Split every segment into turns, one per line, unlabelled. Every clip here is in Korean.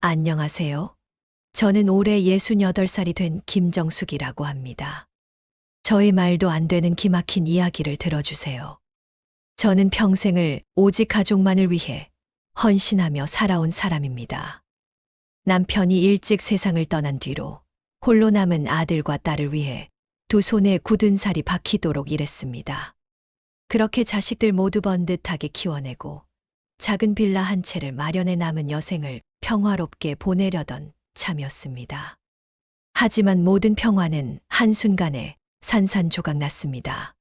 안녕하세요. 저는 올해 68살이 된 김정숙이라고 합니다. 저의 말도 안 되는 기막힌 이야기를 들어주세요. 저는 평생을 오직 가족만을 위해 헌신하며 살아온 사람입니다. 남편이 일찍 세상을 떠난 뒤로 홀로 남은 아들과 딸을 위해 두 손에 굳은 살이 박히도록 일했습니다. 그렇게 자식들 모두 번듯하게 키워내고 작은 빌라 한 채를 마련해 남은 여생을 평화롭게 보내려던 참이었습니다. 하지만 모든 평화는 한순간에 산산조각 났습니다.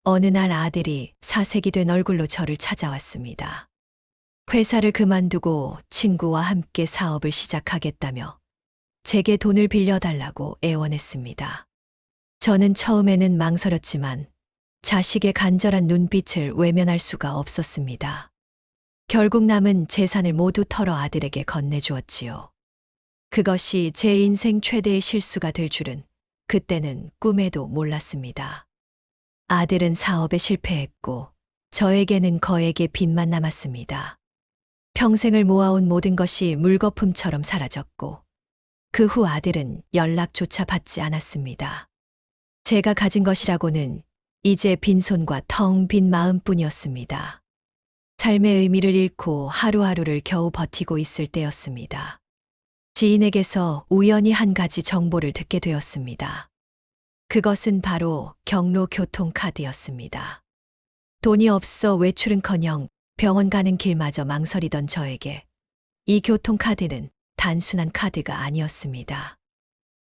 어느 날 아들이 사색이 된 얼굴로 저를 찾아왔습니다. 회사를 그만두고 친구와 함께 사업을 시작하겠다며 제게 돈을 빌려달라고 애원했습니다. 저는 처음에는 망설였지만 자식의 간절한 눈빛을 외면할 수가 없었습니다. 결국 남은 재산을 모두 털어 아들에게 건네주었지요. 그것이 제 인생 최대의 실수가 될 줄은 그때는 꿈에도 몰랐습니다. 아들은 사업에 실패했고 저에게는 거액의 빚만 남았습니다. 평생을 모아온 모든 것이 물거품처럼 사라졌고 그 후 아들은 연락조차 받지 않았습니다. 제가 가진 것이라고는 이제 빈손과 텅 빈 마음뿐이었습니다. 삶의 의미를 잃고 하루하루를 겨우 버티고 있을 때였습니다. 지인에게서 우연히 한 가지 정보를 듣게 되었습니다. 그것은 바로 경로 교통카드였습니다. 돈이 없어 외출은커녕 병원 가는 길마저 망설이던 저에게 이 교통카드는 단순한 카드가 아니었습니다.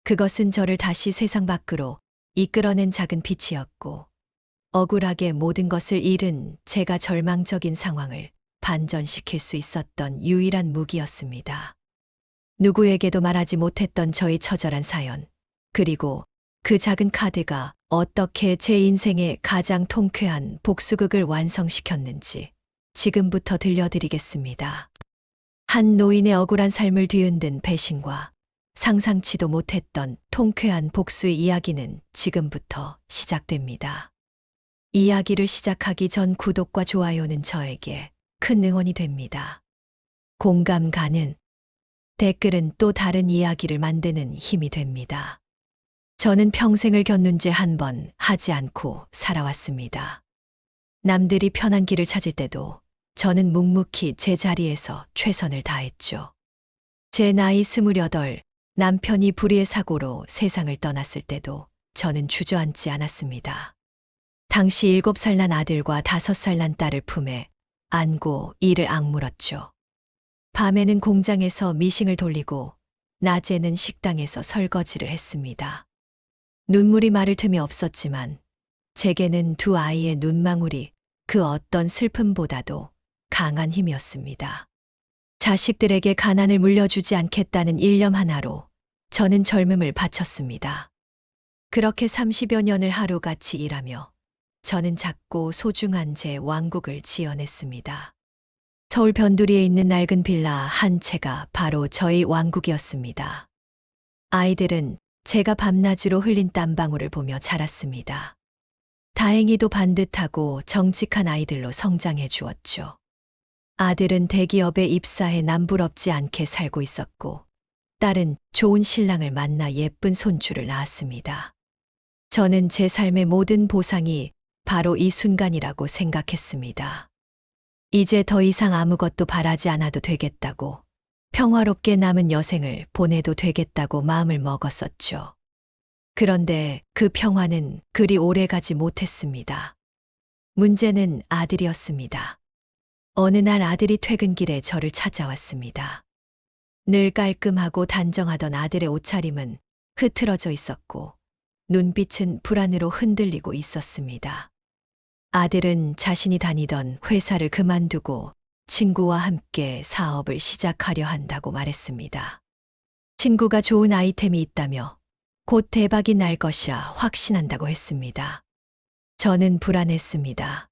그것은 저를 다시 세상 밖으로 이끌어낸 작은 빛이었고 억울하게 모든 것을 잃은 제가 절망적인 상황을 반전시킬 수 있었던 유일한 무기였습니다. 누구에게도 말하지 못했던 저의 처절한 사연, 그리고 그 작은 카드가 어떻게 제 인생의 가장 통쾌한 복수극을 완성시켰는지 지금부터 들려드리겠습니다. 한 노인의 억울한 삶을 뒤흔든 배신과 상상치도 못했던 통쾌한 복수의 이야기는 지금부터 시작됩니다. 이야기를 시작하기 전 구독과 좋아요는 저에게 큰 응원이 됩니다. 공감 가는 댓글은 또 다른 이야기를 만드는 힘이 됩니다. 저는 평생을 견눈질 한 번 하지 않고 살아왔습니다. 남들이 편한 길을 찾을 때도 저는 묵묵히 제 자리에서 최선을 다했죠. 제 나이 28, 남편이 불의의 사고로 세상을 떠났을 때도 저는 주저앉지 않았습니다. 당시 7살 난 아들과 5살 난 딸을 품에 안고 이를 악물었죠. 밤에는 공장에서 미싱을 돌리고 낮에는 식당에서 설거지를 했습니다. 눈물이 마를 틈이 없었지만 제게는 두 아이의 눈망울이 그 어떤 슬픔보다도 강한 힘이었습니다. 자식들에게 가난을 물려주지 않겠다는 일념 하나로 저는 젊음을 바쳤습니다. 그렇게 30여 년을 하루같이 일하며 저는 작고 소중한 제 왕국을 지어냈습니다. 서울 변두리에 있는 낡은 빌라 한 채가 바로 저희 왕국이었습니다. 아이들은 제가 밤낮으로 흘린 땀방울을 보며 자랐습니다. 다행히도 반듯하고 정직한 아이들로 성장해 주었죠. 아들은 대기업에 입사해 남부럽지 않게 살고 있었고, 딸은 좋은 신랑을 만나 예쁜 손주를 낳았습니다. 저는 제 삶의 모든 보상이 바로 이 순간이라고 생각했습니다. 이제 더 이상 아무것도 바라지 않아도 되겠다고, 평화롭게 남은 여생을 보내도 되겠다고 마음을 먹었었죠. 그런데 그 평화는 그리 오래 가지 못했습니다. 문제는 아들이었습니다. 어느 날 아들이 퇴근길에 저를 찾아왔습니다. 늘 깔끔하고 단정하던 아들의 옷차림은 흐트러져 있었고, 눈빛은 불안으로 흔들리고 있었습니다. 아들은 자신이 다니던 회사를 그만두고 친구와 함께 사업을 시작하려 한다고 말했습니다. 친구가 좋은 아이템이 있다며 곧 대박이 날 것이라 확신한다고 했습니다. 저는 불안했습니다.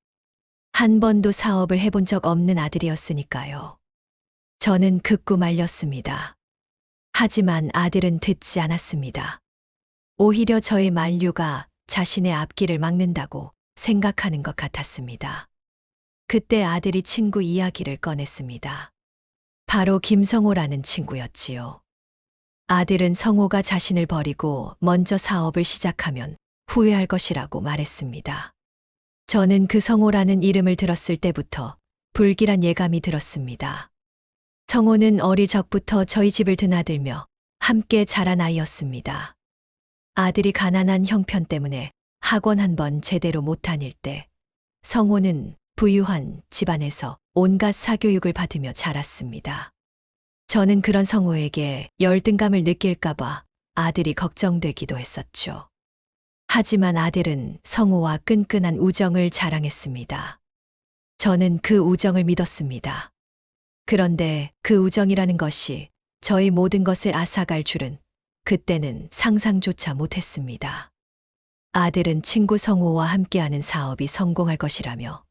한 번도 사업을 해본 적 없는 아들이었으니까요. 저는 극구 말렸습니다. 하지만 아들은 듣지 않았습니다. 오히려 저의 만류가 자신의 앞길을 막는다고 생각하는 것 같았습니다. 그때 아들이 친구 이야기를 꺼냈습니다. 바로 김성호라는 친구였지요. 아들은 성호가 자신을 버리고 먼저 사업을 시작하면 후회할 것이라고 말했습니다. 저는 그 성호라는 이름을 들었을 때부터 불길한 예감이 들었습니다. 성호는 어릴 적부터 저희 집을 드나들며 함께 자란 아이였습니다. 아들이 가난한 형편 때문에 학원 한 번 제대로 못 다닐 때 성호는 부유한 집안에서 온갖 사교육을 받으며 자랐습니다. 저는 그런 성호에게 열등감을 느낄까봐 아들이 걱정되기도 했었죠. 하지만 아들은 성호와 끈끈한 우정을 자랑했습니다. 저는 그 우정을 믿었습니다. 그런데 그 우정이라는 것이 저희 모든 것을 앗아갈 줄은 그때는 상상조차 못했습니다. 아들은 친구 성호와 함께하는 사업이 성공할 것이라며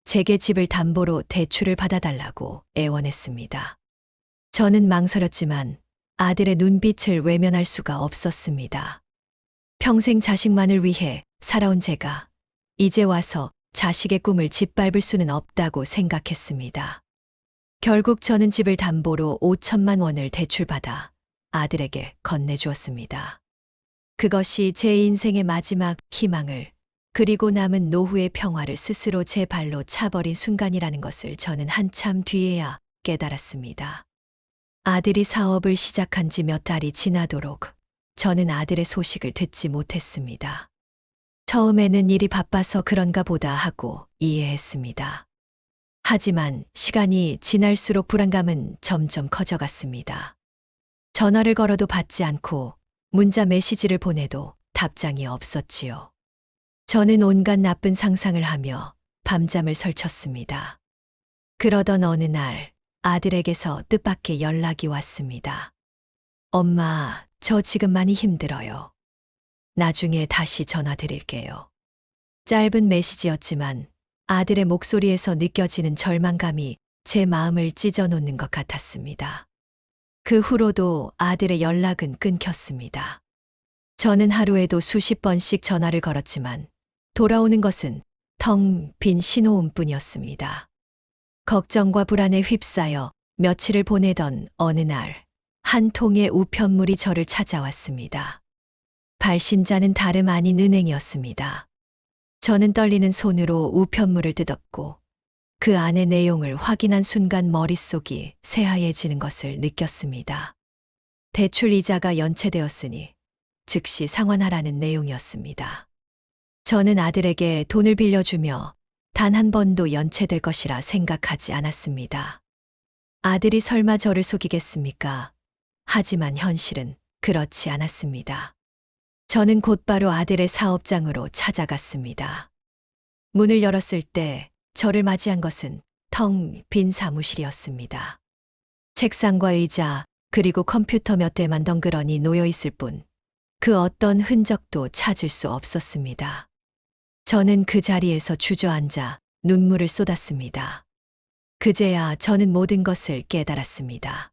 제게 집을 담보로 대출을 받아달라고 애원했습니다. 저는 망설였지만 아들의 눈빛을 외면할 수가 없었습니다. 평생 자식만을 위해 살아온 제가 이제 와서 자식의 꿈을 짓밟을 수는 없다고 생각했습니다. 결국 저는 집을 담보로 5천만 원을 대출받아 아들에게 건네주었습니다. 그것이 제 인생의 마지막 희망을 그리고 남은 노후의 평화를 스스로 제 발로 차버린 순간이라는 것을 저는 한참 뒤에야 깨달았습니다. 아들이 사업을 시작한 지 몇 달이 지나도록 저는 아들의 소식을 듣지 못했습니다. 처음에는 일이 바빠서 그런가 보다 하고 이해했습니다. 하지만 시간이 지날수록 불안감은 점점 커져갔습니다. 전화를 걸어도 받지 않고 문자 메시지를 보내도 답장이 없었지요. 저는 온갖 나쁜 상상을 하며 밤잠을 설쳤습니다. 그러던 어느 날 아들에게서 뜻밖의 연락이 왔습니다. 엄마, 저 지금 많이 힘들어요. 나중에 다시 전화 드릴게요. 짧은 메시지였지만 아들의 목소리에서 느껴지는 절망감이 제 마음을 찢어놓는 것 같았습니다. 그 후로도 아들의 연락은 끊겼습니다. 저는 하루에도 수십 번씩 전화를 걸었지만 돌아오는 것은 텅 빈 신호음뿐이었습니다. 걱정과 불안에 휩싸여 며칠을 보내던 어느 날, 한 통의 우편물이 저를 찾아왔습니다. 발신자는 다름 아닌 은행이었습니다. 저는 떨리는 손으로 우편물을 뜯었고 그 안의 내용을 확인한 순간 머릿속이 새하얘지는 것을 느꼈습니다. 대출 이자가 연체되었으니 즉시 상환하라는 내용이었습니다. 저는 아들에게 돈을 빌려주며 단 한 번도 연체될 것이라 생각하지 않았습니다. 아들이 설마 저를 속이겠습니까? 하지만 현실은 그렇지 않았습니다. 저는 곧바로 아들의 사업장으로 찾아갔습니다. 문을 열었을 때 저를 맞이한 것은 텅 빈 사무실이었습니다. 책상과 의자, 그리고 컴퓨터 몇 대만 덩그러니 놓여 있을 뿐, 그 어떤 흔적도 찾을 수 없었습니다. 저는 그 자리에서 주저앉아 눈물을 쏟았습니다. 그제야 저는 모든 것을 깨달았습니다.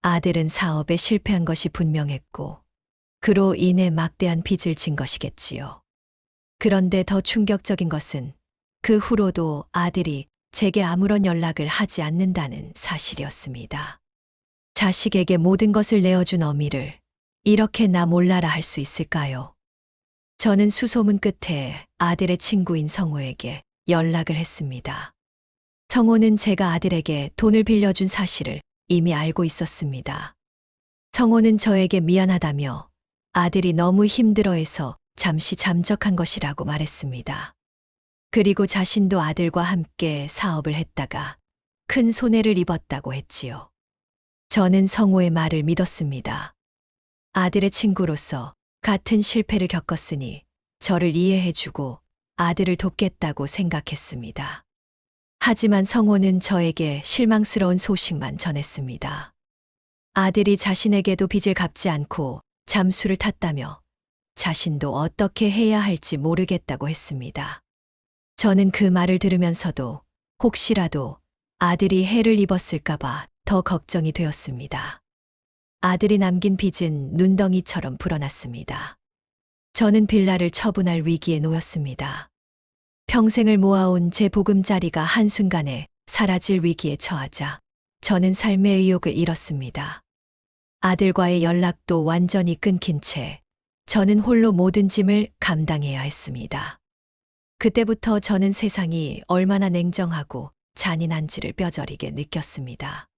아들은 사업에 실패한 것이 분명했고, 그로 인해 막대한 빚을 진 것이겠지요. 그런데 더 충격적인 것은 그 후로도 아들이 제게 아무런 연락을 하지 않는다는 사실이었습니다. 자식에게 모든 것을 내어준 어미를 이렇게 나 몰라라 할 수 있을까요? 저는 수소문 끝에 아들의 친구인 성호에게 연락을 했습니다. 성호는 제가 아들에게 돈을 빌려준 사실을 이미 알고 있었습니다. 성호는 저에게 미안하다며 아들이 너무 힘들어해서 잠시 잠적한 것이라고 말했습니다. 그리고 자신도 아들과 함께 사업을 했다가 큰 손해를 입었다고 했지요. 저는 성호의 말을 믿었습니다. 아들의 친구로서 같은 실패를 겪었으니 저를 이해해주고 아들을 돕겠다고 생각했습니다. 하지만 성호는 저에게 실망스러운 소식만 전했습니다. 아들이 자신에게도 빚을 갚지 않고 잠수를 탔다며 자신도 어떻게 해야 할지 모르겠다고 했습니다. 저는 그 말을 들으면서도 혹시라도 아들이 해를 입었을까봐 더 걱정이 되었습니다. 아들이 남긴 빚은 눈덩이처럼 불어났습니다. 저는 빌라를 처분할 위기에 놓였습니다. 평생을 모아온 제 보금자리가 한순간에 사라질 위기에 처하자 저는 삶의 의욕을 잃었습니다. 아들과의 연락도 완전히 끊긴 채 저는 홀로 모든 짐을 감당해야 했습니다. 그때부터 저는 세상이 얼마나 냉정하고 잔인한지를 뼈저리게 느꼈습니다.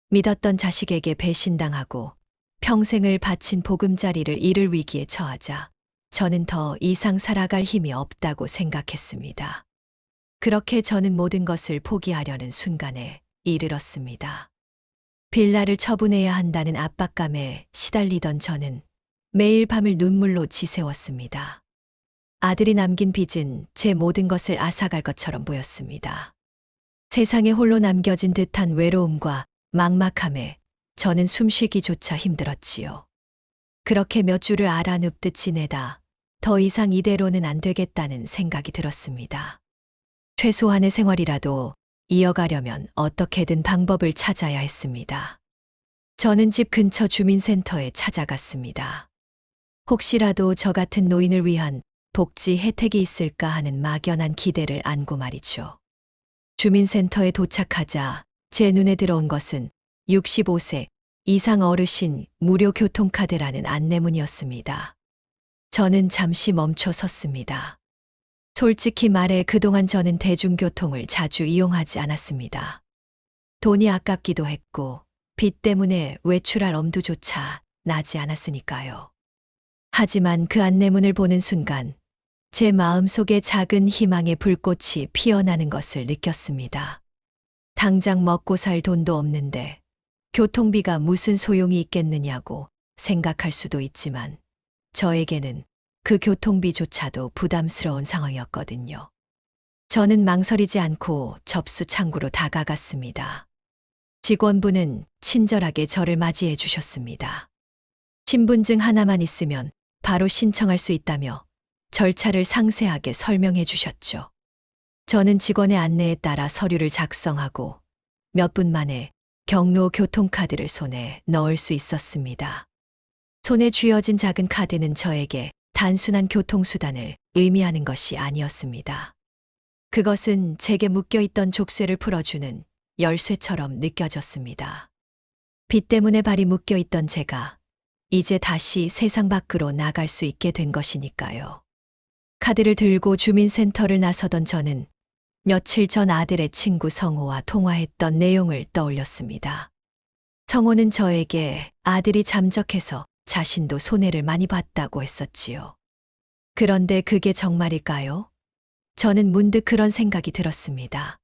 믿었던 자식에게 배신당하고 평생을 바친 보금자리를 잃을 위기에 처하자 저는 더 이상 살아갈 힘이 없다고 생각했습니다. 그렇게 저는 모든 것을 포기하려는 순간에 이르렀습니다. 빌라를 처분해야 한다는 압박감에 시달리던 저는 매일 밤을 눈물로 지새웠습니다. 아들이 남긴 빚은 제 모든 것을 앗아갈 것처럼 보였습니다. 세상에 홀로 남겨진 듯한 외로움과 막막함에 저는 숨쉬기조차 힘들었지요. 그렇게 몇 주를 알아눕듯 지내다 더 이상 이대로는 안 되겠다는 생각이 들었습니다. 최소한의 생활이라도 이어가려면 어떻게든 방법을 찾아야 했습니다. 저는 집 근처 주민센터에 찾아갔습니다. 혹시라도 저 같은 노인을 위한 복지 혜택이 있을까 하는 막연한 기대를 안고 말이죠. 주민센터에 도착하자 제 눈에 들어온 것은 65세 이상 어르신 무료 교통카드라는 안내문이었습니다. 저는 잠시 멈춰 섰습니다. 솔직히 말해 그동안 저는 대중교통을 자주 이용하지 않았습니다. 돈이 아깝기도 했고 빚 때문에 외출할 엄두조차 나지 않았으니까요. 하지만 그 안내문을 보는 순간 제 마음속에 작은 희망의 불꽃이 피어나는 것을 느꼈습니다. 당장 먹고 살 돈도 없는데 교통비가 무슨 소용이 있겠느냐고 생각할 수도 있지만 저에게는 그 교통비조차도 부담스러운 상황이었거든요. 저는 망설이지 않고 접수 창구로 다가갔습니다. 직원분은 친절하게 저를 맞이해 주셨습니다. 신분증 하나만 있으면 바로 신청할 수 있다며 절차를 상세하게 설명해 주셨죠. 저는 직원의 안내에 따라 서류를 작성하고 몇 분 만에 경로 교통카드를 손에 넣을 수 있었습니다. 손에 쥐어진 작은 카드는 저에게 단순한 교통수단을 의미하는 것이 아니었습니다. 그것은 제게 묶여있던 족쇄를 풀어주는 열쇠처럼 느껴졌습니다. 빚 때문에 발이 묶여있던 제가 이제 다시 세상 밖으로 나갈 수 있게 된 것이니까요. 카드를 들고 주민센터를 나서던 저는 며칠 전 아들의 친구 성호와 통화했던 내용을 떠올렸습니다. 성호는 저에게 아들이 잠적해서 자신도 손해를 많이 봤다고 했었지요. 그런데 그게 정말일까요? 저는 문득 그런 생각이 들었습니다.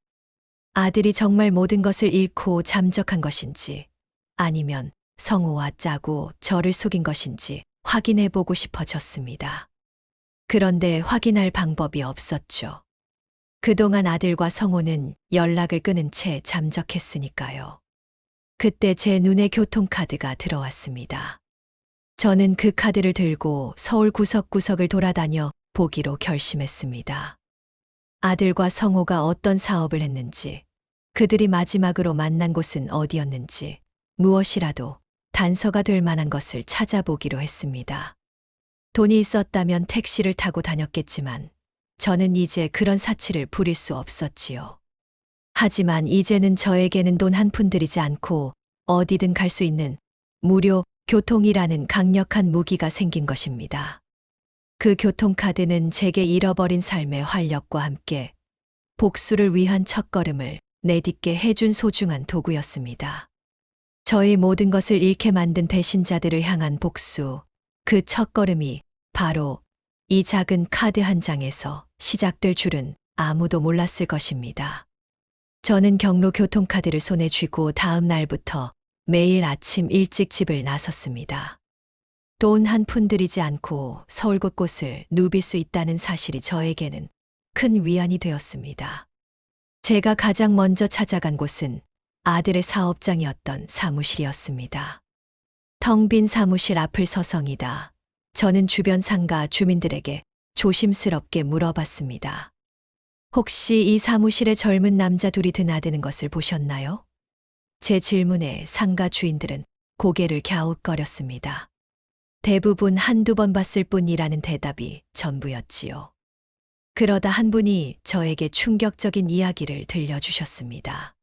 아들이 정말 모든 것을 잃고 잠적한 것인지 아니면 성호와 짜고 저를 속인 것인지 확인해보고 싶어졌습니다. 그런데 확인할 방법이 없었죠. 그동안 아들과 성호는 연락을 끊은 채 잠적했으니까요. 그때 제 눈에 교통카드가 들어왔습니다. 저는 그 카드를 들고 서울 구석구석을 돌아다녀 보기로 결심했습니다. 아들과 성호가 어떤 사업을 했는지, 그들이 마지막으로 만난 곳은 어디였는지, 무엇이라도 단서가 될 만한 것을 찾아보기로 했습니다. 돈이 있었다면 택시를 타고 다녔겠지만 저는 이제 그런 사치를 부릴 수 없었지요. 하지만 이제는 저에게는 돈 한 푼 들이지 않고 어디든 갈 수 있는 무료 교통이라는 강력한 무기가 생긴 것입니다. 그 교통카드는 제게 잃어버린 삶의 활력과 함께 복수를 위한 첫걸음을 내딛게 해준 소중한 도구였습니다. 저의 모든 것을 잃게 만든 배신자들을 향한 복수, 그 첫걸음이 바로 이 작은 카드 한 장에서 시작될 줄은 아무도 몰랐을 것입니다. 저는 경로 교통카드를 손에 쥐고 다음 날부터 매일 아침 일찍 집을 나섰습니다. 돈 한 푼 들이지 않고 서울 곳곳을 누빌 수 있다는 사실이 저에게는 큰 위안이 되었습니다. 제가 가장 먼저 찾아간 곳은 아들의 사업장이었던 사무실이었습니다. 텅 빈 사무실 앞을 서성이다 저는 주변 상가 주민들에게 조심스럽게 물어봤습니다. 혹시 이 사무실에 젊은 남자 둘이 드나드는 것을 보셨나요? 제 질문에 상가 주인들은 고개를 갸웃거렸습니다. 대부분 한두 번 봤을 뿐이라는 대답이 전부였지요. 그러다 한 분이 저에게 충격적인 이야기를 들려주셨습니다.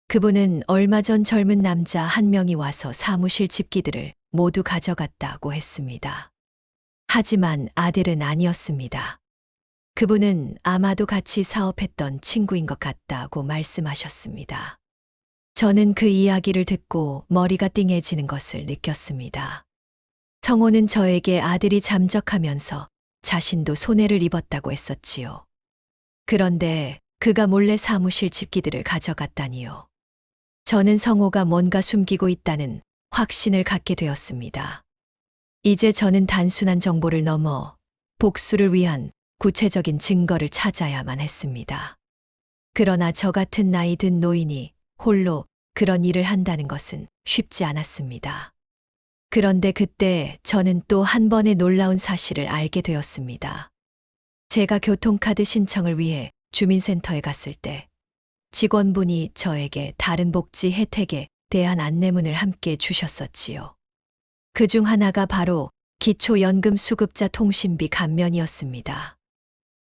그분은 얼마 전 젊은 남자 한 명이 와서 사무실 집기들을 모두 가져갔다고 했습니다. 하지만 아들은 아니었습니다. 그분은 아마도 같이 사업했던 친구인 것 같다고 말씀하셨습니다. 저는 그 이야기를 듣고 머리가 띵해지는 것을 느꼈습니다. 성호는 저에게 아들이 잠적하면서 자신도 손해를 입었다고 했었지요. 그런데 그가 몰래 사무실 집기들을 가져갔다니요. 저는 성호가 뭔가 숨기고 있다는 확신을 갖게 되었습니다. 이제 저는 단순한 정보를 넘어 복수를 위한 구체적인 증거를 찾아야만 했습니다. 그러나 저 같은 나이 든 노인이 홀로 그런 일을 한다는 것은 쉽지 않았습니다. 그런데 그때 저는 또 한 번의 놀라운 사실을 알게 되었습니다. 제가 교통카드 신청을 위해 주민센터에 갔을 때 직원분이 저에게 다른 복지 혜택에 대한 안내문을 함께 주셨었지요. 그중 하나가 바로 기초연금 수급자 통신비 감면이었습니다.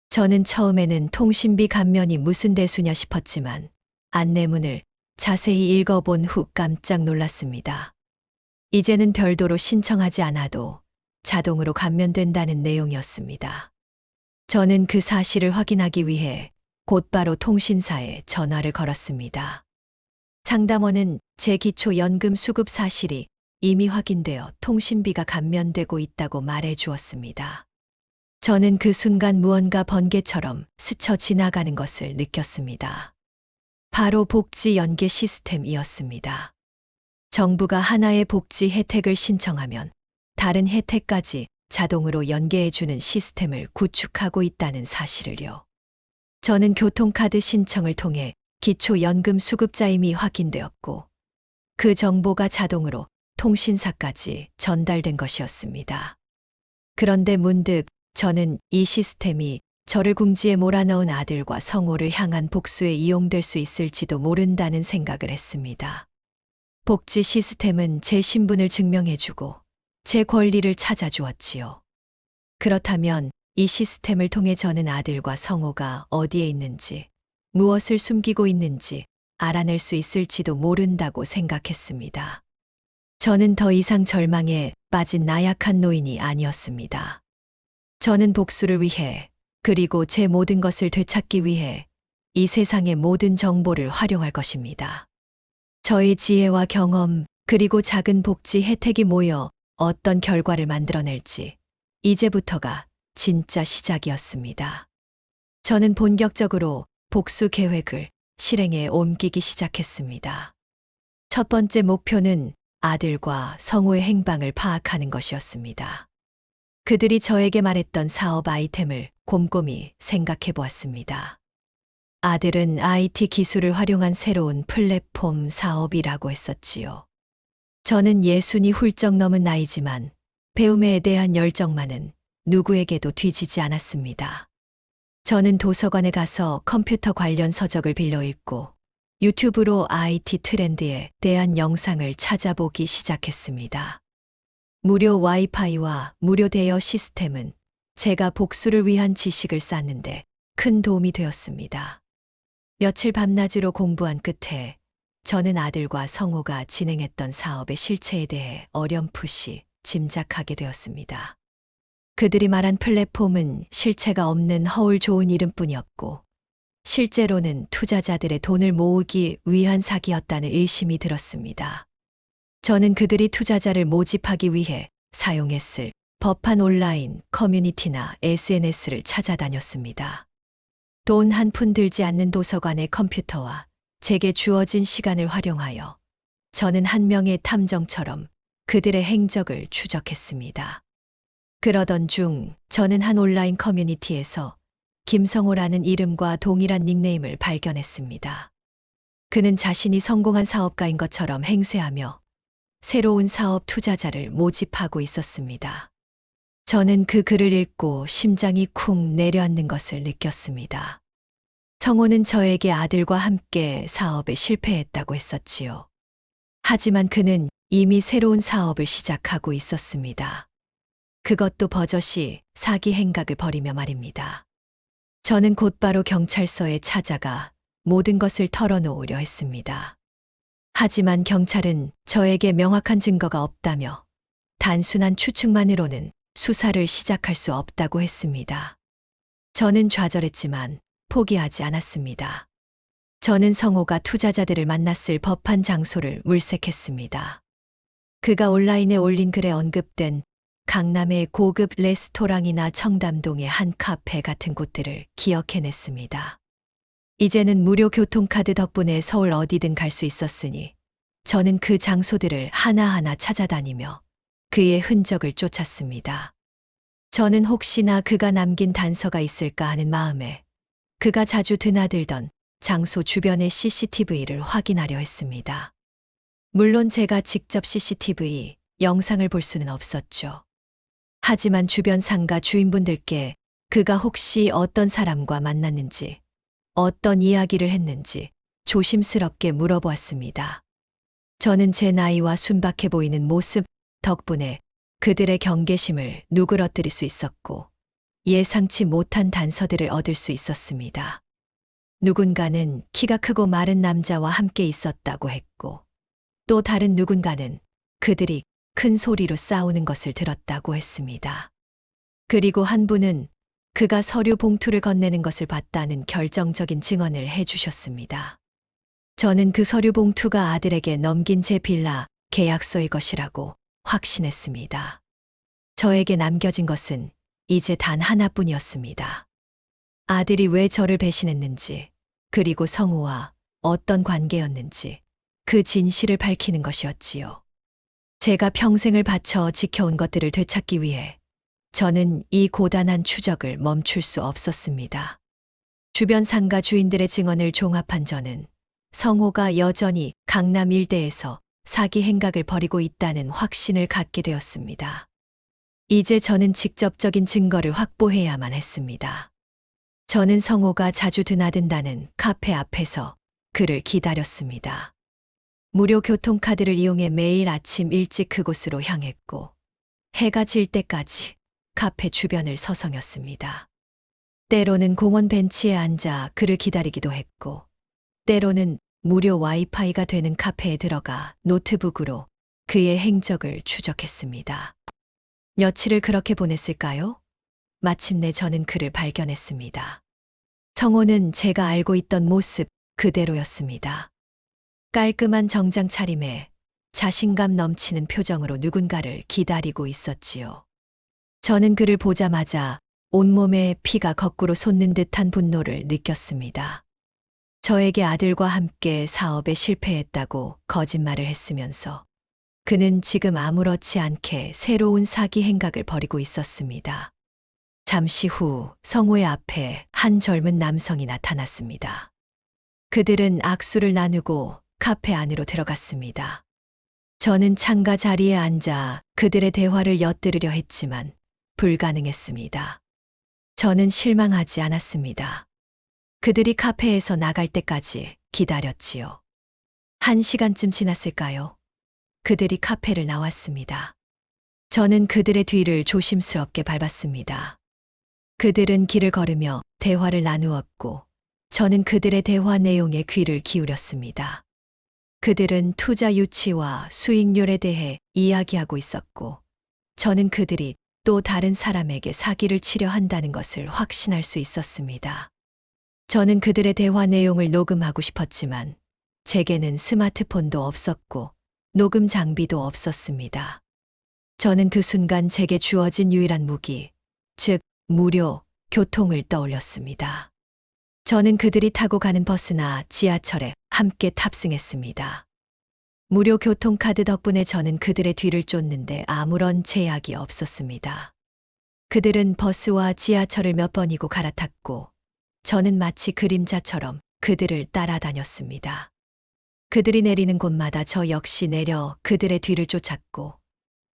저는 처음에는 통신비 감면이 무슨 대수냐 싶었지만 안내문을 자세히 읽어본 후 깜짝 놀랐습니다. 이제는 별도로 신청하지 않아도 자동으로 감면된다는 내용이었습니다. 저는 그 사실을 확인하기 위해 곧바로 통신사에 전화를 걸었습니다. 상담원은 제 기초연금 수급 사실이 이미 확인되어 통신비가 감면되고 있다고 말해 주었습니다. 저는 그 순간 무언가 번개처럼 스쳐 지나가는 것을 느꼈습니다. 바로 복지 연계 시스템이었습니다. 정부가 하나의 복지 혜택을 신청하면 다른 혜택까지 자동으로 연계해주는 시스템을 구축하고 있다는 사실을요. 저는 교통카드 신청을 통해 기초연금 수급자임이 확인되었고 그 정보가 자동으로 통신사까지 전달된 것이었습니다. 그런데 문득 저는 이 시스템이 저를 궁지에 몰아넣은 아들과 성호를 향한 복수에 이용될 수 있을지도 모른다는 생각을 했습니다. 복지 시스템은 제 신분을 증명해주고 제 권리를 찾아주었지요. 그렇다면 이 시스템을 통해 저는 아들과 성호가 어디에 있는지, 무엇을 숨기고 있는지 알아낼 수 있을지도 모른다고 생각했습니다. 저는 더 이상 절망에 빠진 나약한 노인이 아니었습니다. 저는 복수를 위해, 그리고 제 모든 것을 되찾기 위해 이 세상의 모든 정보를 활용할 것입니다. 저의 지혜와 경험, 그리고 작은 복지 혜택이 모여 어떤 결과를 만들어낼지 이제부터가 진짜 시작이었습니다. 저는 본격적으로 복수 계획을 실행에 옮기기 시작했습니다. 첫 번째 목표는 아들과 성호의 행방을 파악하는 것이었습니다. 그들이 저에게 말했던 사업 아이템을 곰곰이 생각해 보았습니다. 아들은 IT 기술을 활용한 새로운 플랫폼 사업이라고 했었지요. 저는 60이 훌쩍 넘은 나이지만 배움에 대한 열정만은 누구에게도 뒤지지 않았습니다. 저는 도서관에 가서 컴퓨터 관련 서적을 빌려 읽고 유튜브로 IT 트렌드에 대한 영상을 찾아보기 시작했습니다. 무료 와이파이와 무료 대여 시스템은 제가 복수를 위한 지식을 쌓는데 큰 도움이 되었습니다. 며칠 밤낮으로 공부한 끝에 저는 아들과 성호가 진행했던 사업의 실체에 대해 어렴풋이 짐작하게 되었습니다. 그들이 말한 플랫폼은 실체가 없는 허울 좋은 이름뿐이었고 실제로는 투자자들의 돈을 모으기 위한 사기였다는 의심이 들었습니다. 저는 그들이 투자자를 모집하기 위해 사용했을 법한 온라인 커뮤니티나 SNS를 찾아다녔습니다. 돈 한 푼 들지 않는 도서관의 컴퓨터와 제게 주어진 시간을 활용하여 저는 한 명의 탐정처럼 그들의 행적을 추적했습니다. 그러던 중 저는 한 온라인 커뮤니티에서 김성호라는 이름과 동일한 닉네임을 발견했습니다. 그는 자신이 성공한 사업가인 것처럼 행세하며 새로운 사업 투자자를 모집하고 있었습니다. 저는 그 글을 읽고 심장이 쿵 내려앉는 것을 느꼈습니다. 성호는 저에게 아들과 함께 사업에 실패했다고 했었지요. 하지만 그는 이미 새로운 사업을 시작하고 있었습니다. 그것도 버젓이 사기 행각을 벌이며 말입니다. 저는 곧바로 경찰서에 찾아가 모든 것을 털어놓으려 했습니다. 하지만 경찰은 저에게 명확한 증거가 없다며 단순한 추측만으로는 수사를 시작할 수 없다고 했습니다. 저는 좌절했지만 포기하지 않았습니다. 저는 성호가 투자자들을 만났을 법한 장소를 물색했습니다. 그가 온라인에 올린 글에 언급된 강남의 고급 레스토랑이나 청담동의 한 카페 같은 곳들을 기억해냈습니다. 이제는 무료 교통카드 덕분에 서울 어디든 갈 수 있었으니 저는 그 장소들을 하나하나 찾아다니며 그의 흔적을 쫓았습니다. 저는 혹시나 그가 남긴 단서가 있을까 하는 마음에 그가 자주 드나들던 장소 주변의 CCTV를 확인하려 했습니다. 물론 제가 직접 CCTV 영상을 볼 수는 없었죠. 하지만 주변 상가 주인분들께 그가 혹시 어떤 사람과 만났는지, 어떤 이야기를 했는지 조심스럽게 물어보았습니다. 저는 제 나이와 순박해 보이는 모습 덕분에 그들의 경계심을 누그러뜨릴 수 있었고 예상치 못한 단서들을 얻을 수 있었습니다. 누군가는 키가 크고 마른 남자와 함께 있었다고 했고 또 다른 누군가는 그들이 큰 소리로 싸우는 것을 들었다고 했습니다. 그리고 한 분은 그가 서류 봉투를 건네는 것을 봤다는 결정적인 증언을 해주셨습니다. 저는 그 서류 봉투가 아들에게 넘긴 제 빌라 계약서일 것이라고 확신했습니다. 저에게 남겨진 것은 이제 단 하나뿐이었습니다. 아들이 왜 저를 배신했는지, 그리고 성우와 어떤 관계였는지 그 진실을 밝히는 것이었지요. 제가 평생을 바쳐 지켜온 것들을 되찾기 위해 저는 이 고단한 추적을 멈출 수 없었습니다. 주변 상가 주인들의 증언을 종합한 저는 성호가 여전히 강남 일대에서 사기 행각을 벌이고 있다는 확신을 갖게 되었습니다. 이제 저는 직접적인 증거를 확보해야만 했습니다. 저는 성호가 자주 드나든다는 카페 앞에서 그를 기다렸습니다. 무료 교통카드를 이용해 매일 아침 일찍 그곳으로 향했고 해가 질 때까지 카페 주변을 서성였습니다. 때로는 공원 벤치에 앉아 그를 기다리기도 했고 때로는 무료 와이파이가 되는 카페에 들어가 노트북으로 그의 행적을 추적했습니다. 며칠을 그렇게 보냈을까요? 마침내 저는 그를 발견했습니다. 성호는 제가 알고 있던 모습 그대로였습니다. 깔끔한 정장 차림에 자신감 넘치는 표정으로 누군가를 기다리고 있었지요. 저는 그를 보자마자 온몸에 피가 거꾸로 솟는 듯한 분노를 느꼈습니다. 저에게 아들과 함께 사업에 실패했다고 거짓말을 했으면서 그는 지금 아무렇지 않게 새로운 사기 행각을 벌이고 있었습니다. 잠시 후 성호의 앞에 한 젊은 남성이 나타났습니다. 그들은 악수를 나누고 카페 안으로 들어갔습니다. 저는 창가 자리에 앉아 그들의 대화를 엿들으려 했지만 불가능했습니다. 저는 실망하지 않았습니다. 그들이 카페에서 나갈 때까지 기다렸지요. 1시간쯤 지났을까요? 그들이 카페를 나왔습니다. 저는 그들의 뒤를 조심스럽게 밟았습니다. 그들은 길을 걸으며 대화를 나누었고 저는 그들의 대화 내용에 귀를 기울였습니다. 그들은 투자 유치와 수익률에 대해 이야기하고 있었고 저는 그들이 또 다른 사람에게 사기를 치려 한다는 것을 확신할 수 있었습니다. 저는 그들의 대화 내용을 녹음하고 싶었지만 제게는 스마트폰도 없었고 녹음 장비도 없었습니다. 저는 그 순간 제게 주어진 유일한 무기, 즉 무료 교통을 떠올렸습니다. 저는 그들이 타고 가는 버스나 지하철에 함께 탑승했습니다. 무료 교통카드 덕분에 저는 그들의 뒤를 쫓는데 아무런 제약이 없었습니다. 그들은 버스와 지하철을 몇 번이고 갈아탔고 저는 마치 그림자처럼 그들을 따라다녔습니다. 그들이 내리는 곳마다 저 역시 내려 그들의 뒤를 쫓았고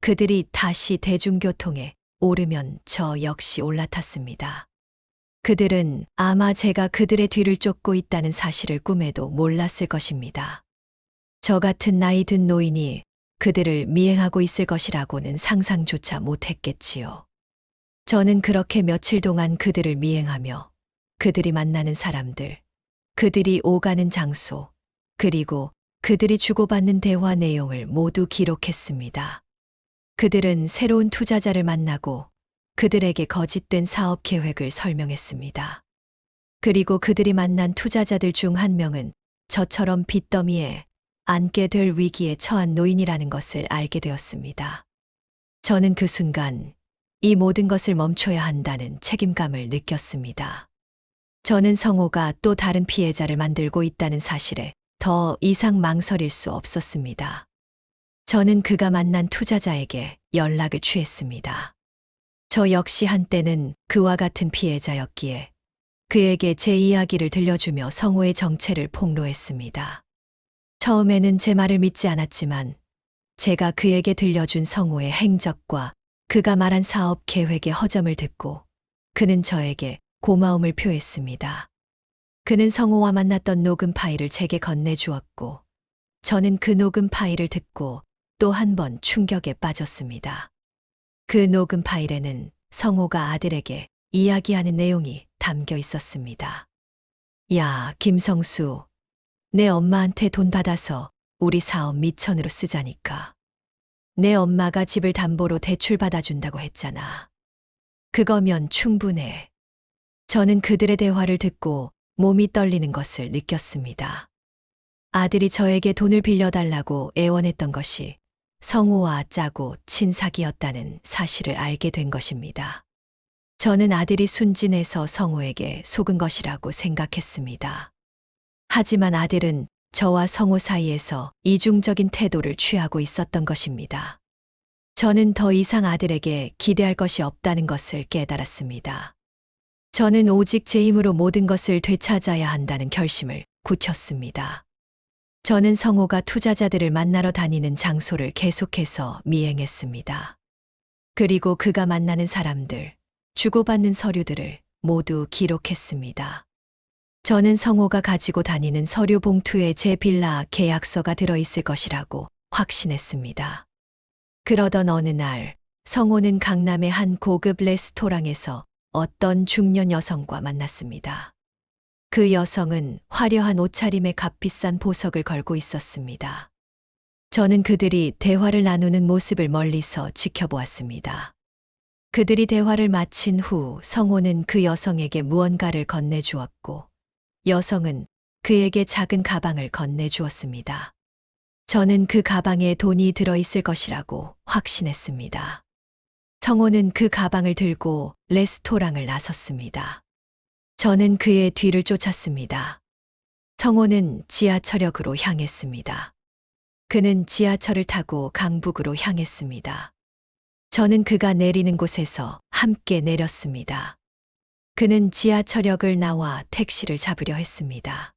그들이 다시 대중교통에 오르면 저 역시 올라탔습니다. 그들은 아마 제가 그들의 뒤를 쫓고 있다는 사실을 꿈에도 몰랐을 것입니다. 저 같은 나이 든 노인이 그들을 미행하고 있을 것이라고는 상상조차 못했겠지요. 저는 그렇게 며칠 동안 그들을 미행하며 그들이 만나는 사람들, 그들이 오가는 장소, 그리고 그들이 주고받는 대화 내용을 모두 기록했습니다. 그들은 새로운 투자자를 만나고 그들에게 거짓된 사업 계획을 설명했습니다. 그리고 그들이 만난 투자자들 중 한 명은 저처럼 빚더미에 앉게 될 위기에 처한 노인이라는 것을 알게 되었습니다. 저는 그 순간 이 모든 것을 멈춰야 한다는 책임감을 느꼈습니다. 저는 성호가 또 다른 피해자를 만들고 있다는 사실에 더 이상 망설일 수 없었습니다. 저는 그가 만난 투자자에게 연락을 취했습니다. 저 역시 한때는 그와 같은 피해자였기에 그에게 제 이야기를 들려주며 성호의 정체를 폭로했습니다. 처음에는 제 말을 믿지 않았지만 제가 그에게 들려준 성호의 행적과 그가 말한 사업 계획의 허점을 듣고 그는 저에게 고마움을 표했습니다. 그는 성호와 만났던 녹음 파일을 제게 건네주었고 저는 그 녹음 파일을 듣고 또 한 번 충격에 빠졌습니다. 그 녹음 파일에는 성호가 아들에게 이야기하는 내용이 담겨 있었습니다. 야, 김성수. 내 엄마한테 돈 받아서 우리 사업 미천으로 쓰자니까. 내 엄마가 집을 담보로 대출 받아준다고 했잖아. 그거면 충분해. 저는 그들의 대화를 듣고 몸이 떨리는 것을 느꼈습니다. 아들이 저에게 돈을 빌려달라고 애원했던 것이 성호와 짜고 친 사기였다는 사실을 알게 된 것입니다. 저는 아들이 순진해서 성호에게 속은 것이라고 생각했습니다. 하지만 아들은 저와 성호 사이에서 이중적인 태도를 취하고 있었던 것입니다. 저는 더 이상 아들에게 기대할 것이 없다는 것을 깨달았습니다. 저는 오직 제 힘으로 모든 것을 되찾아야 한다는 결심을 굳혔습니다. 저는 성호가 투자자들을 만나러 다니는 장소를 계속해서 미행했습니다. 그리고 그가 만나는 사람들, 주고받는 서류들을 모두 기록했습니다. 저는 성호가 가지고 다니는 서류 봉투에 제 빌라 계약서가 들어있을 것이라고 확신했습니다. 그러던 어느 날, 성호는 강남의 한 고급 레스토랑에서 어떤 중년 여성과 만났습니다. 그 여성은 화려한 옷차림에 값비싼 보석을 걸고 있었습니다. 저는 그들이 대화를 나누는 모습을 멀리서 지켜보았습니다. 그들이 대화를 마친 후 성호는 그 여성에게 무언가를 건네주었고 여성은 그에게 작은 가방을 건네주었습니다. 저는 그 가방에 돈이 들어있을 것이라고 확신했습니다. 성호는 그 가방을 들고 레스토랑을 나섰습니다. 저는 그의 뒤를 쫓았습니다. 성호는 지하철역으로 향했습니다. 그는 지하철을 타고 강북으로 향했습니다. 저는 그가 내리는 곳에서 함께 내렸습니다. 그는 지하철역을 나와 택시를 잡으려 했습니다.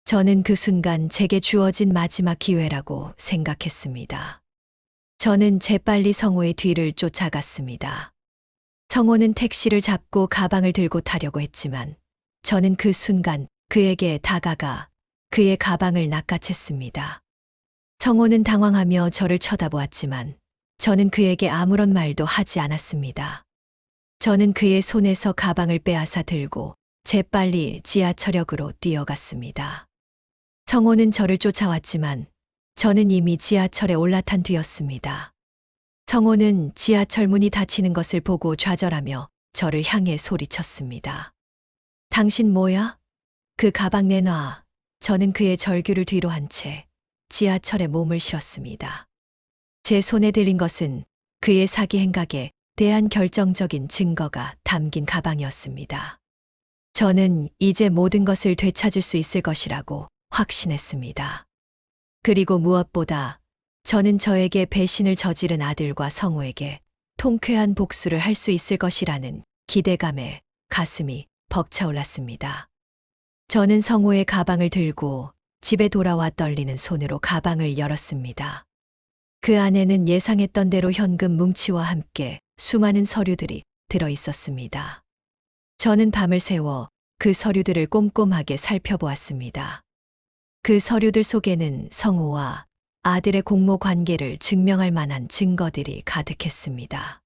저는 그 순간 제게 주어진 마지막 기회라고 생각했습니다. 저는 재빨리 성호의 뒤를 쫓아갔습니다. 성호는 택시를 잡고 가방을 들고 타려고 했지만 저는 그 순간 그에게 다가가 그의 가방을 낚아챘습니다. 성호는 당황하며 저를 쳐다보았지만 저는 그에게 아무런 말도 하지 않았습니다. 저는 그의 손에서 가방을 빼앗아 들고 재빨리 지하철역으로 뛰어갔습니다. 성호는 저를 쫓아왔지만 저는 이미 지하철에 올라탄 뒤였습니다. 성호는 지하철 문이 닫히는 것을 보고 좌절하며 저를 향해 소리쳤습니다. 당신 뭐야? 그 가방 내놔. 저는 그의 절규를 뒤로 한 채 지하철에 몸을 실었습니다. 제 손에 들린 것은 그의 사기 행각에 대한 결정적인 증거가 담긴 가방이었습니다. 저는 이제 모든 것을 되찾을 수 있을 것이라고 확신했습니다. 그리고 무엇보다 저는 저에게 배신을 저지른 아들과 성호에게 통쾌한 복수를 할 수 있을 것이라는 기대감에 가슴이 벅차올랐습니다. 저는 성호의 가방을 들고 집에 돌아와 떨리는 손으로 가방을 열었습니다. 그 안에는 예상했던 대로 현금 뭉치와 함께 수많은 서류들이 들어 있었습니다. 저는 밤을 새워 그 서류들을 꼼꼼하게 살펴보았습니다. 그 서류들 속에는 성호와 아들의 공모 관계를 증명할 만한 증거들이 가득했습니다.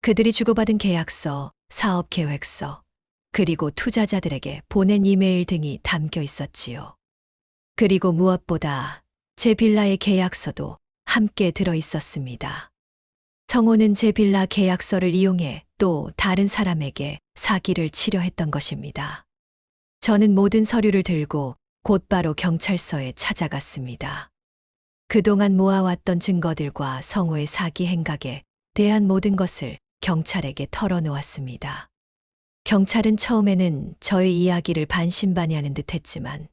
그들이 주고받은 계약서, 사업 계획서, 그리고 투자자들에게 보낸 이메일 등이 담겨 있었지요. 그리고 무엇보다 제 빌라의 계약서도 함께 들어 있었습니다. 성호는 제 빌라 계약서를 이용해 또 다른 사람에게 사기를 치려 했던 것입니다. 저는 모든 서류를 들고 곧바로 경찰서에 찾아갔습니다. 그동안 모아왔던 증거들과 성호의 사기 행각에 대한 모든 것을 경찰에게 털어놓았습니다. 경찰은 처음에는 저의 이야기를 반신반의하는 듯했지만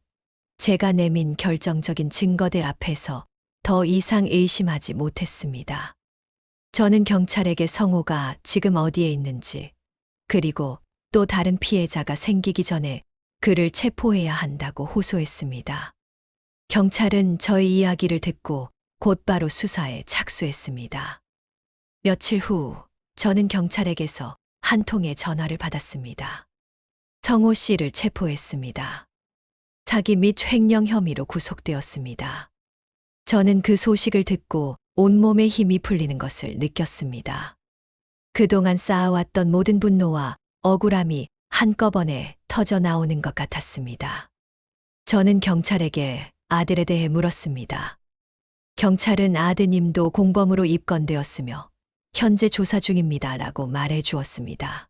제가 내민 결정적인 증거들 앞에서 더 이상 의심하지 못했습니다. 저는 경찰에게 성호가 지금 어디에 있는지, 그리고 또 다른 피해자가 생기기 전에 그를 체포해야 한다고 호소했습니다. 경찰은 저의 이야기를 듣고 곧바로 수사에 착수했습니다. 며칠 후 저는 경찰에게서 한 통의 전화를 받았습니다. 성호 씨를 체포했습니다. 사기 및 횡령 혐의로 구속되었습니다. 저는 그 소식을 듣고 온몸에 힘이 풀리는 것을 느꼈습니다. 그동안 쌓아왔던 모든 분노와 억울함이 한꺼번에 터져 나오는 것 같았습니다. 저는 경찰에게 아들에 대해 물었습니다. 경찰은 아드님도 공범으로 입건되었으며 현재 조사 중입니다라고 말해 주었습니다.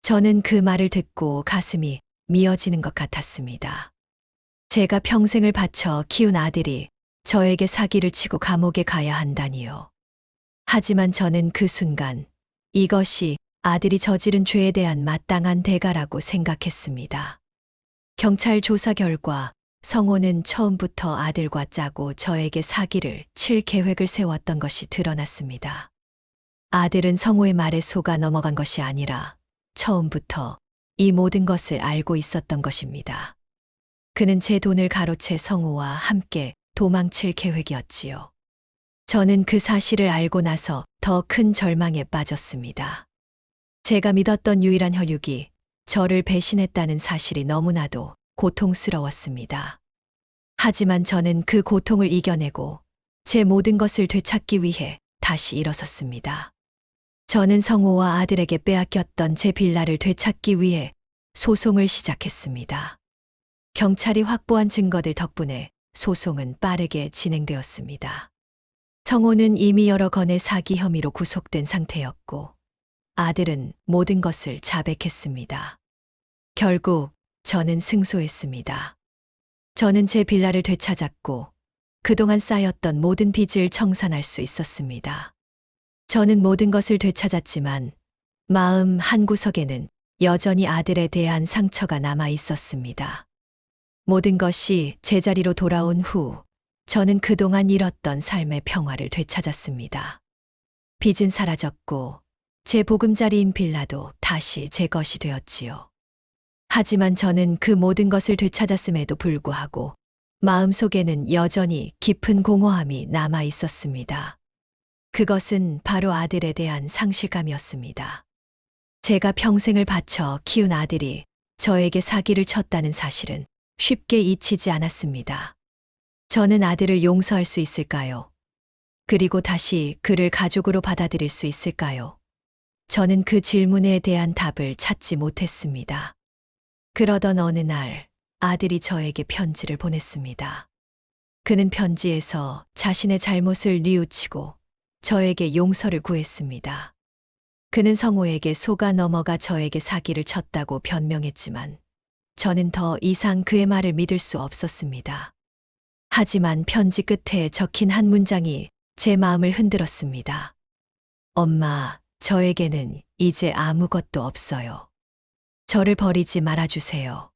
저는 그 말을 듣고 가슴이 미어지는 것 같았습니다. 제가 평생을 바쳐 키운 아들이 저에게 사기를 치고 감옥에 가야 한다니요. 하지만 저는 그 순간 이것이 아들이 저지른 죄에 대한 마땅한 대가라고 생각했습니다. 경찰 조사 결과 성호는 처음부터 아들과 짜고 저에게 사기를 칠 계획을 세웠던 것이 드러났습니다. 아들은 성호의 말에 속아 넘어간 것이 아니라 처음부터 이 모든 것을 알고 있었던 것입니다. 그는 제 돈을 가로채 성호와 함께 도망칠 계획이었지요. 저는 그 사실을 알고 나서 더 큰 절망에 빠졌습니다. 제가 믿었던 유일한 혈육이 저를 배신했다는 사실이 너무나도 고통스러웠습니다. 하지만 저는 그 고통을 이겨내고 제 모든 것을 되찾기 위해 다시 일어섰습니다. 저는 성호와 아들에게 빼앗겼던 제 빌라를 되찾기 위해 소송을 시작했습니다. 경찰이 확보한 증거들 덕분에 소송은 빠르게 진행되었습니다. 성호는 이미 여러 건의 사기 혐의로 구속된 상태였고 아들은 모든 것을 자백했습니다. 결국 저는 승소했습니다. 저는 제 빌라를 되찾았고 그동안 쌓였던 모든 빚을 청산할 수 있었습니다. 저는 모든 것을 되찾았지만 마음 한구석에는 여전히 아들에 대한 상처가 남아 있었습니다. 모든 것이 제자리로 돌아온 후 저는 그동안 잃었던 삶의 평화를 되찾았습니다. 빚은 사라졌고 제 보금자리인 빌라도 다시 제 것이 되었지요. 하지만 저는 그 모든 것을 되찾았음에도 불구하고 마음속에는 여전히 깊은 공허함이 남아 있었습니다. 그것은 바로 아들에 대한 상실감이었습니다. 제가 평생을 바쳐 키운 아들이 저에게 사기를 쳤다는 사실은 쉽게 잊히지 않았습니다. 저는 아들을 용서할 수 있을까요? 그리고 다시 그를 가족으로 받아들일 수 있을까요? 저는 그 질문에 대한 답을 찾지 못했습니다. 그러던 어느 날 아들이 저에게 편지를 보냈습니다. 그는 편지에서 자신의 잘못을 뉘우치고 저에게 용서를 구했습니다. 그는 성호에게 속아 넘어가 저에게 사기를 쳤다고 변명했지만 저는 더 이상 그의 말을 믿을 수 없었습니다. 하지만 편지 끝에 적힌 한 문장이 제 마음을 흔들었습니다. 엄마, 저에게는 이제 아무것도 없어요. 저를 버리지 말아주세요.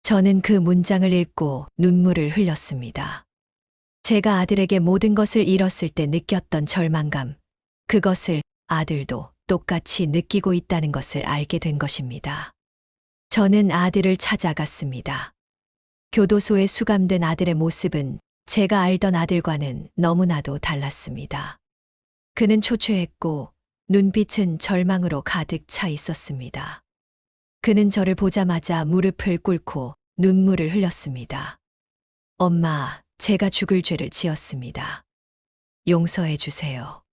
저는 그 문장을 읽고 눈물을 흘렸습니다. 제가 아들에게 모든 것을 잃었을 때 느꼈던 절망감, 그것을 아들도 똑같이 느끼고 있다는 것을 알게 된 것입니다. 저는 아들을 찾아갔습니다. 교도소에 수감된 아들의 모습은 제가 알던 아들과는 너무나도 달랐습니다. 그는 초췌했고 눈빛은 절망으로 가득 차 있었습니다. 그는 저를 보자마자 무릎을 꿇고 눈물을 흘렸습니다. 엄마, 제가 죽을 죄를 지었습니다. 용서해 주세요.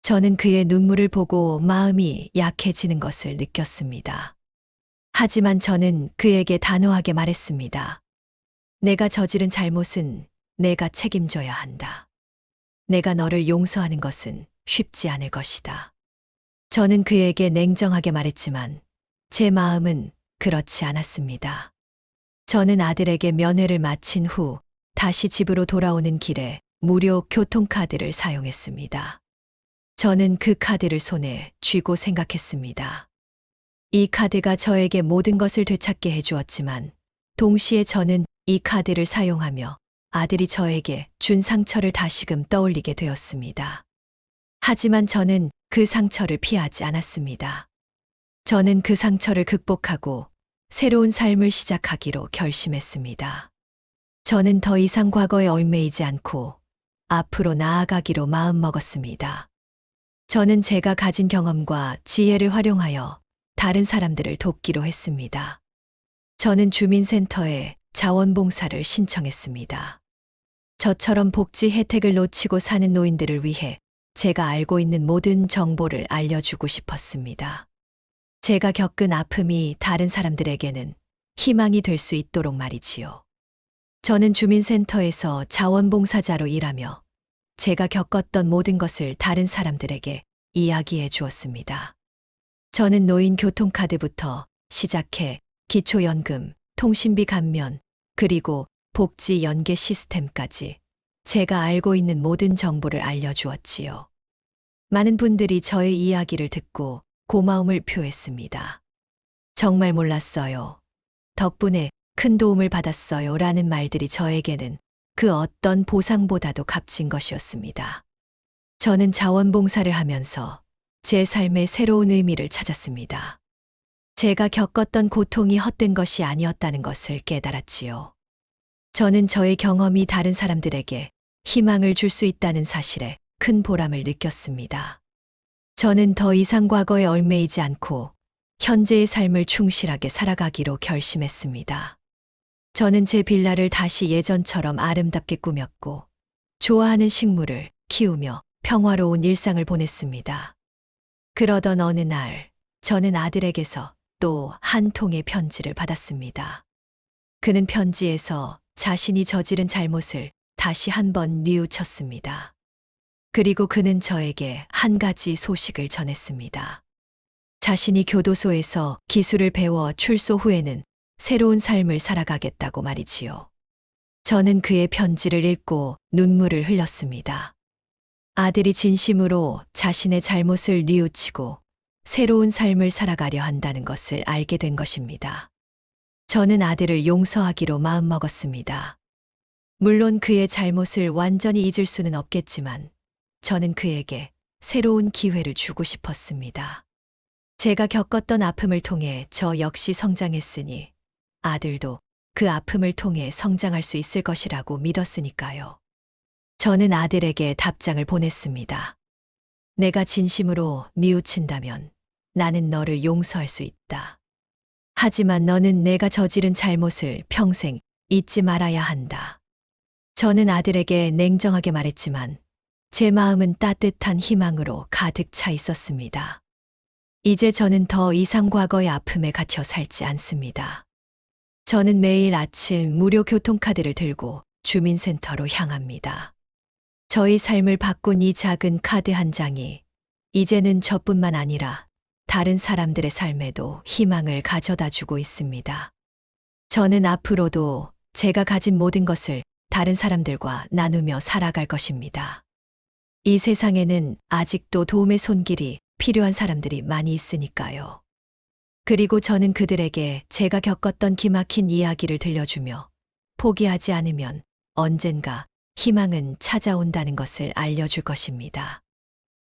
저는 그의 눈물을 보고 마음이 약해지는 것을 느꼈습니다. 하지만 저는 그에게 단호하게 말했습니다. 내가 저지른 잘못은 내가 책임져야 한다. 내가 너를 용서하는 것은 쉽지 않을 것이다. 저는 그에게 냉정하게 말했지만 제 마음은 그렇지 않았습니다. 저는 아들에게 면회를 마친 후 다시 집으로 돌아오는 길에 무료 교통카드를 사용했습니다. 저는 그 카드를 손에 쥐고 생각했습니다. 이 카드가 저에게 모든 것을 되찾게 해주었지만 동시에 저는 이 카드를 사용하며 아들이 저에게 준 상처를 다시금 떠올리게 되었습니다. 하지만 저는 그 상처를 피하지 않았습니다. 저는 그 상처를 극복하고 새로운 삶을 시작하기로 결심했습니다. 저는 더 이상 과거에 얽매이지 않고 앞으로 나아가기로 마음먹었습니다. 저는 제가 가진 경험과 지혜를 활용하여 다른 사람들을 돕기로 했습니다. 저는 주민센터에 자원봉사를 신청했습니다. 저처럼 복지 혜택을 놓치고 사는 노인들을 위해 제가 알고 있는 모든 정보를 알려주고 싶었습니다. 제가 겪은 아픔이 다른 사람들에게는 희망이 될 수 있도록 말이지요. 저는 주민센터에서 자원봉사자로 일하며 제가 겪었던 모든 것을 다른 사람들에게 이야기해 주었습니다. 저는 노인 교통카드부터 시작해 기초연금, 통신비 감면, 그리고 복지 연계 시스템까지 제가 알고 있는 모든 정보를 알려주었지요. 많은 분들이 저의 이야기를 듣고 고마움을 표했습니다. 정말 몰랐어요. 덕분에 큰 도움을 받았어요. 라는 말들이 저에게는 그 어떤 보상보다도 값진 것이었습니다. 저는 자원봉사를 하면서 제 삶의 새로운 의미를 찾았습니다. 제가 겪었던 고통이 헛된 것이 아니었다는 것을 깨달았지요. 저는 저의 경험이 다른 사람들에게 희망을 줄 수 있다는 사실에 큰 보람을 느꼈습니다. 저는 더 이상 과거에 얽매이지 않고 현재의 삶을 충실하게 살아가기로 결심했습니다. 저는 제 빌라를 다시 예전처럼 아름답게 꾸몄고 좋아하는 식물을 키우며 평화로운 일상을 보냈습니다. 그러던 어느 날 저는 아들에게서 또 한 통의 편지를 받았습니다. 그는 편지에서 자신이 저지른 잘못을 다시 한번 뉘우쳤습니다. 그리고 그는 저에게 한 가지 소식을 전했습니다. 자신이 교도소에서 기술을 배워 출소 후에는 새로운 삶을 살아가겠다고 말이지요. 저는 그의 편지를 읽고 눈물을 흘렸습니다. 아들이 진심으로 자신의 잘못을 뉘우치고 새로운 삶을 살아가려 한다는 것을 알게 된 것입니다. 저는 아들을 용서하기로 마음먹었습니다. 물론 그의 잘못을 완전히 잊을 수는 없겠지만 저는 그에게 새로운 기회를 주고 싶었습니다. 제가 겪었던 아픔을 통해 저 역시 성장했으니 아들도 그 아픔을 통해 성장할 수 있을 것이라고 믿었으니까요. 저는 아들에게 답장을 보냈습니다. 내가 진심으로 뉘우친다면 나는 너를 용서할 수 있다. 하지만 너는 내가 저지른 잘못을 평생 잊지 말아야 한다. 저는 아들에게 냉정하게 말했지만 제 마음은 따뜻한 희망으로 가득 차 있었습니다. 이제 저는 더 이상 과거의 아픔에 갇혀 살지 않습니다. 저는 매일 아침 무료 교통카드를 들고 주민센터로 향합니다. 저희 삶을 바꾼 이 작은 카드 한 장이 이제는 저뿐만 아니라 다른 사람들의 삶에도 희망을 가져다 주고 있습니다. 저는 앞으로도 제가 가진 모든 것을 다른 사람들과 나누며 살아갈 것입니다. 이 세상에는 아직도 도움의 손길이 필요한 사람들이 많이 있으니까요. 그리고 저는 그들에게 제가 겪었던 기막힌 이야기를 들려주며 포기하지 않으면 언젠가 희망은 찾아온다는 것을 알려줄 것입니다.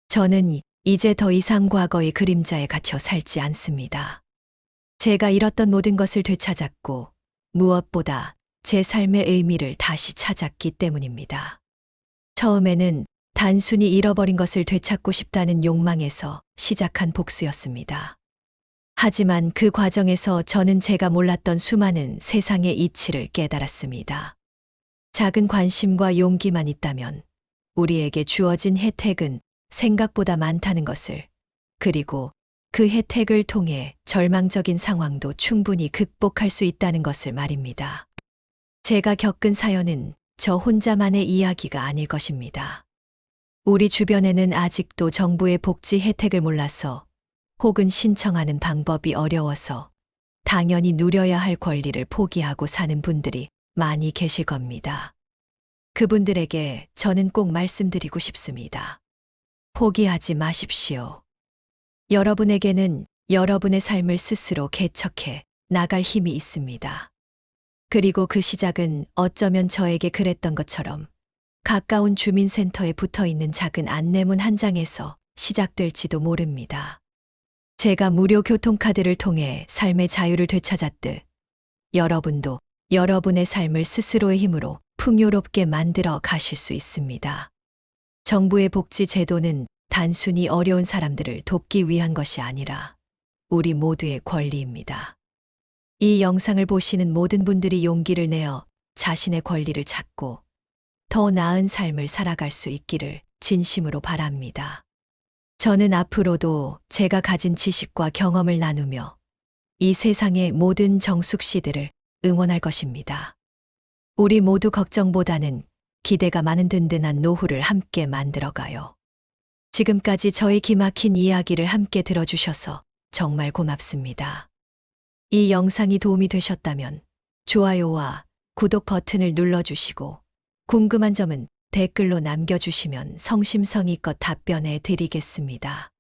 저는 이제 더 이상 과거의 그림자에 갇혀 살지 않습니다. 제가 잃었던 모든 것을 되찾았고 무엇보다 제 삶의 의미를 다시 찾았기 때문입니다. 처음에는 단순히 잃어버린 것을 되찾고 싶다는 욕망에서 시작한 복수였습니다. 하지만 그 과정에서 저는 제가 몰랐던 수많은 세상의 이치를 깨달았습니다. 작은 관심과 용기만 있다면 우리에게 주어진 혜택은 생각보다 많다는 것을, 그리고 그 혜택을 통해 절망적인 상황도 충분히 극복할 수 있다는 것을 말입니다. 제가 겪은 사연은 저 혼자만의 이야기가 아닐 것입니다. 우리 주변에는 아직도 정부의 복지 혜택을 몰라서 혹은 신청하는 방법이 어려워서 당연히 누려야 할 권리를 포기하고 사는 분들이 많이 계실 겁니다. 그분들에게 저는 꼭 말씀드리고 싶습니다. 포기하지 마십시오. 여러분에게는 여러분의 삶을 스스로 개척해 나갈 힘이 있습니다. 그리고 그 시작은 어쩌면 저에게 그랬던 것처럼 가까운 주민센터에 붙어 있는 작은 안내문 한 장에서 시작될지도 모릅니다. 제가 무료 교통카드를 통해 삶의 자유를 되찾았듯 여러분도 여러분의 삶을 스스로의 힘으로 풍요롭게 만들어 가실 수 있습니다. 정부의 복지 제도는 단순히 어려운 사람들을 돕기 위한 것이 아니라 우리 모두의 권리입니다. 이 영상을 보시는 모든 분들이 용기를 내어 자신의 권리를 찾고 더 나은 삶을 살아갈 수 있기를 진심으로 바랍니다. 저는 앞으로도 제가 가진 지식과 경험을 나누며 이 세상의 모든 정숙 씨들을 응원할 것입니다. 우리 모두 걱정보다는 기대가 많은 든든한 노후를 함께 만들어가요. 지금까지 저희 기막힌 이야기를 함께 들어주셔서 정말 고맙습니다. 이 영상이 도움이 되셨다면 좋아요와 구독 버튼을 눌러주시고 궁금한 점은 댓글로 남겨주시면 성심성의껏 답변해 드리겠습니다.